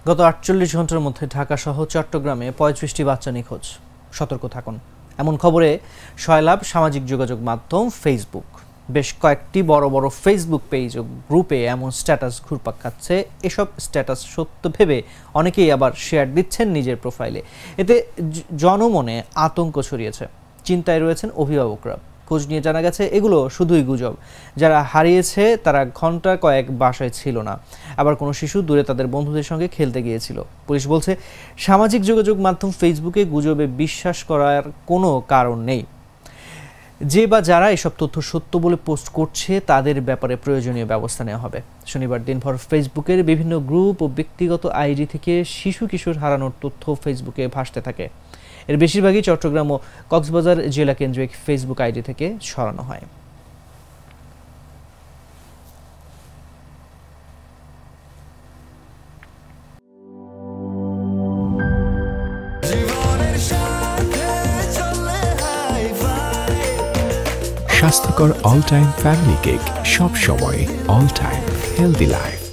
গত ৪৮ ঘন্টার মধ্যে ঢাকাসহ চট্টগ্রামে ৩৫টি বাচ্চা নিখোঁজ। সতর্ক থাকুন, এমন খবরে সয়লাব সামাজিক যোগাযোগ মাধ্যম ফেসবুক। বেশ কয়েকটি বড় বড় ফেসবুক পেজ ও গ্রুপে এমন স্ট্যাটাস ঘুরপাক খাচ্ছে। এসব স্ট্যাটাস সত্য ভেবে অনেকেই আবার শেয়ার দিচ্ছেন নিজের প্রোফাইলে। এতে জনমনে আতঙ্ক ছড়িয়েছে, চিন্তায় রয়েছেন অভিভাবকরা। খোঁজ নিয়ে জানা গেছে এগুলো শুধুই গুজব। যারা হারিয়েছে তারা ঘন্টা কয়েক বাসায় ছিল না, আবার কোনো শিশু দূরে তাদের বন্ধুদের সঙ্গে খেলতে গিয়েছিল। পুলিশ বলছে, সামাজিক যোগাযোগ মাধ্যম ফেসবুকে গুজবে বিশ্বাস করার কোনো কারণ নেই। যে বা যারা এসব তথ্য সত্য বলে পোস্ট করছে তাদের ব্যাপারে প্রয়োজনীয় ব্যবস্থা নেওয়া হবে। শনিবার দিনভর ফেসবুকের বিভিন্ন গ্রুপ ও ব্যক্তিগত আইডি থেকে শিশু কিশোর হারানোর তথ্য ফেসবুকে ভাসতে থাকে। এর বেশিরভাগই চট্টগ্রাম ও কক্সবাজার জেলা কেন্দ্রিক ফেসবুক আইডি থেকে সরানো হয়। স্বাস্থ্যকর অল টাইম ফ্যামিলি কেক, সব সময় অল টাইম হেলদি লাইফ।